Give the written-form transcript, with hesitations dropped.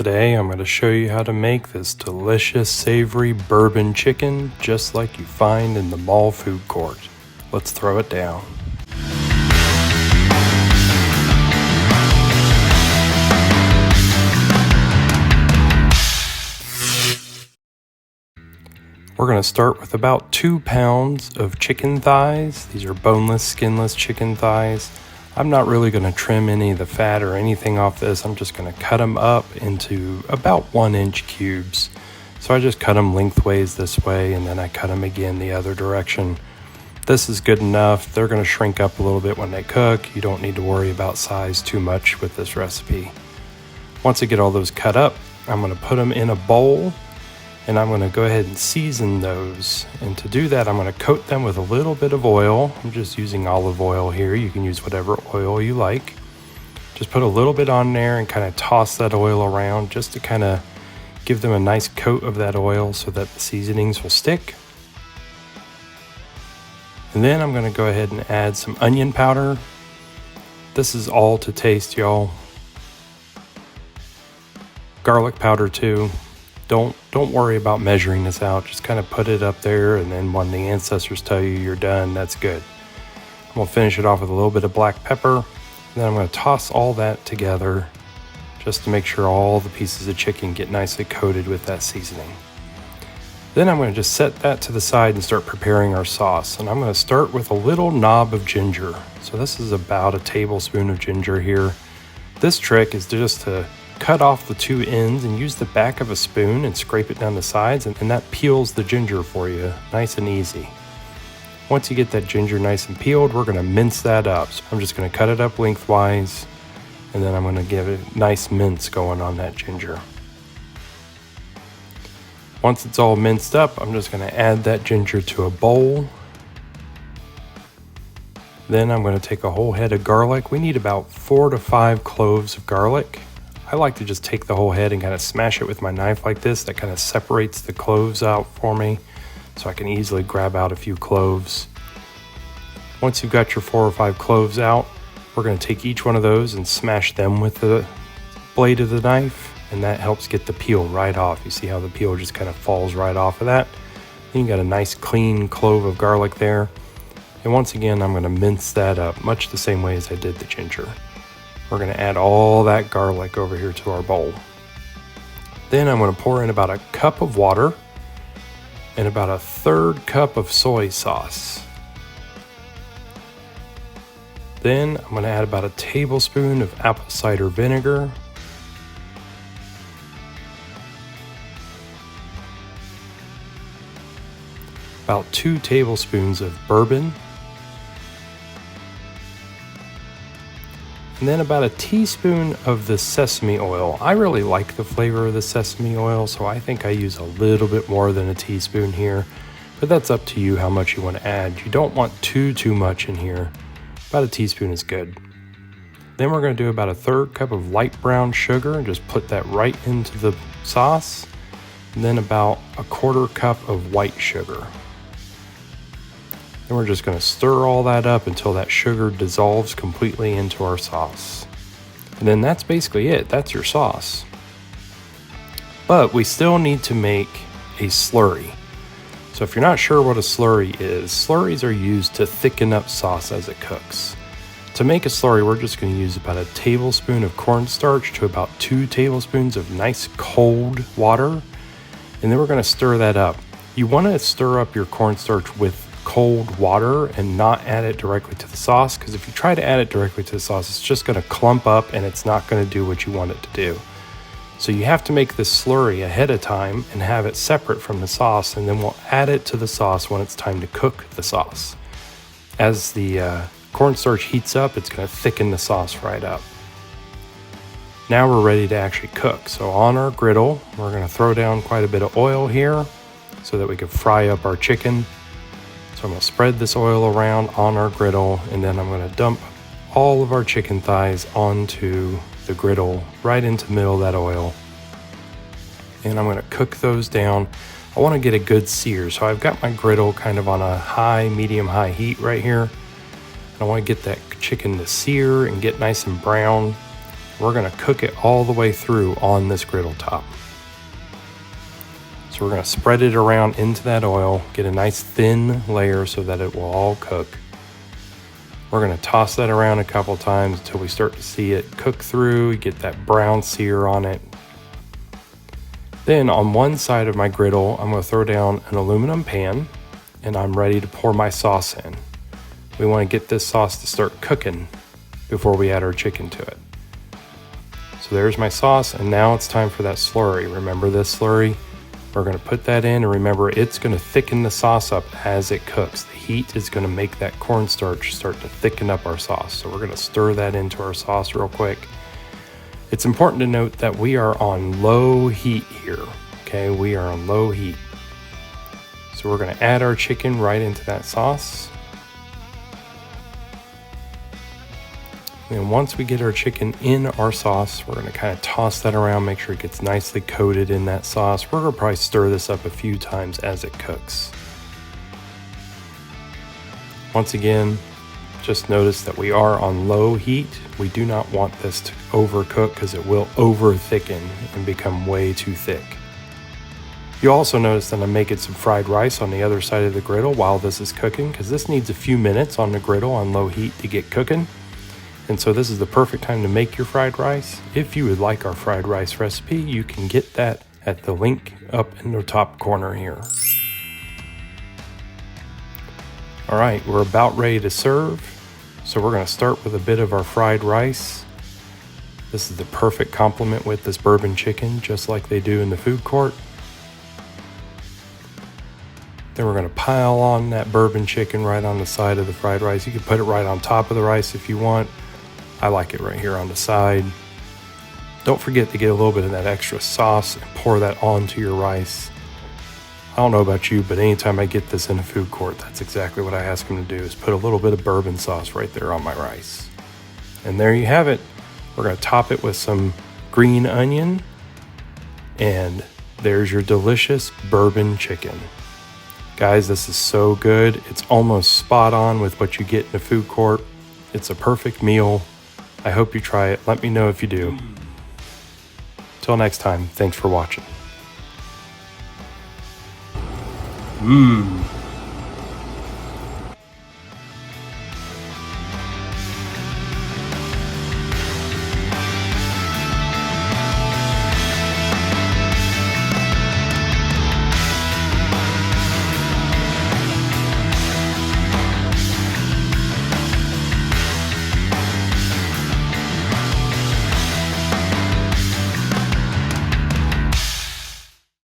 Today I'm going to show you how to make this delicious savory bourbon chicken just like you find in the mall food court. Let's throw it down. We're going to start with about 2 pounds of chicken thighs. These are boneless, skinless chicken thighs. I'm not really going to trim any of the fat or anything off this. I'm just going to cut them up into about 1-inch cubes. So I just cut them lengthways this way, and then I cut them again the other direction. This is good enough. They're going to shrink up a little bit when they cook. You don't need to worry about size too much with this recipe. Once I get all those cut up, I'm going to put them in a bowl, and I'm going to go ahead and season those. And to do that, I'm going to coat them with a little bit of oil. I'm just using olive oil here. You can use whatever oil you like. Just put a little bit on there and kind of toss that oil around just to kind of give them a nice coat of that oil so that the seasonings will stick. And then I'm going to go ahead and add some onion powder. This is all to taste, y'all. Garlic powder too. Don't worry about measuring this out. Just kind of put it up there, and then when the ancestors tell you you're done, that's good. I'm going to finish it off with a little bit of black pepper. And then I'm going to toss all that together just to make sure all the pieces of chicken get nicely coated with that seasoning. Then I'm going to just set that to the side and start preparing our sauce. And I'm going to start with a little knob of ginger. So this is about a tablespoon of ginger here. This trick is just to cut off the 2 ends and use the back of a spoon and scrape it down the sides, and that peels the ginger for you nice and easy. Once you get that ginger nice and peeled, we're going to mince that up. So I'm just going to cut it up lengthwise, and then I'm going to give it a nice mince going on that ginger. Once it's all minced up, I'm just going to add that ginger to a bowl. Then I'm going to take a whole head of garlic. We need about 4 to 5 cloves of garlic. I like to just take the whole head and kind of smash it with my knife like this. That kind of separates the cloves out for me, so I can easily grab out a few cloves. Once you've got your 4 or 5 cloves out, we're going to take each one of those and smash them with the blade of the knife, and that helps get the peel right off. You see how the peel just kind of falls right off of that? Then you got a nice clean clove of garlic there. And once again, I'm going to mince that up much the same way as I did the ginger. We're going to add all that garlic over here to our bowl. Then I'm going to pour in about a cup of water and about a 1/3 cup of soy sauce. Then I'm going to add about a tablespoon of apple cider vinegar. About 2 tablespoons of bourbon. And then about a teaspoon of the sesame oil. I really like the flavor of the sesame oil, so I think I use a little bit more than a teaspoon here. But that's up to you how much you want to add. You don't want too much in here. About a teaspoon is good. Then we're going to do about a 1/3 cup of light brown sugar and just put that right into the sauce. And then about a 1/4 cup of white sugar. Then we're just going to stir all that up until that sugar dissolves completely into our sauce. And then that's basically it. That's your sauce. But we still need to make a slurry. So if you're not sure what a slurry is, slurries are used to thicken up sauce as it cooks. To make a slurry, we're just going to use about a tablespoon of cornstarch to about 2 tablespoons of nice cold water. And then we're going to stir that up. You want to stir up your cornstarch with cold water and not add it directly to the sauce, because if you try to add it directly to the sauce, it's just going to clump up and it's not going to do what you want it to do. So you have to make this slurry ahead of time and have it separate from the sauce, and then we'll add it to the sauce when it's time to cook the sauce. As the cornstarch heats up, it's going to thicken the sauce right up. Now we're ready to actually cook. So on our griddle, we're going to throw down quite a bit of oil here so that we can fry up our chicken. So I'm going to spread this oil around on our griddle, and then I'm going to dump all of our chicken thighs onto the griddle right into the middle of that oil. And I'm going to cook those down. I want to get a good sear, so I've got my griddle kind of on a medium-high heat right here. I want to get that chicken to sear and get nice and brown. We're gonna cook it all the way through on this griddle top. So we're gonna spread it around into that oil, get a nice thin layer so that it will all cook. We're gonna toss that around a couple times until we start to see it cook through, get that brown sear on it. Then on one side of my griddle, I'm gonna throw down an aluminum pan and I'm ready to pour my sauce in. We wanna get this sauce to start cooking before we add our chicken to it. So there's my sauce, and now it's time for that slurry. Remember this slurry? We're gonna put that in, and remember, it's gonna thicken the sauce up as it cooks. The heat is gonna make that cornstarch start to thicken up our sauce. So we're gonna stir that into our sauce real quick. It's important to note that we are on low heat here, okay? We are on low heat. So we're gonna add our chicken right into that sauce. And once we get our chicken in our sauce, we're gonna kind of toss that around, make sure it gets nicely coated in that sauce. We're gonna probably stir this up a few times as it cooks. Once again, just notice that we are on low heat. We do not want this to overcook because it will over thicken and become way too thick. You'll also notice that I'm making some fried rice on the other side of the griddle while this is cooking, because this needs a few minutes on the griddle on low heat to get cooking. And so this is the perfect time to make your fried rice. If you would like our fried rice recipe, you can get that at the link up in the top corner here. All right, we're about ready to serve. So we're gonna start with a bit of our fried rice. This is the perfect complement with this bourbon chicken, just like they do in the food court. Then we're gonna pile on that bourbon chicken right on the side of the fried rice. You can put it right on top of the rice if you want. I like it right here on the side. Don't forget to get a little bit of that extra sauce and pour that onto your rice. I don't know about you, but anytime I get this in a food court, that's exactly what I ask them to do, is put a little bit of bourbon sauce right there on my rice. And there you have it. We're gonna top it with some green onion, and there's your delicious bourbon chicken. Guys, this is so good. It's almost spot on with what you get in a food court. It's a perfect meal. I hope you try it. Let me know if you do. Till next time, thanks for watching.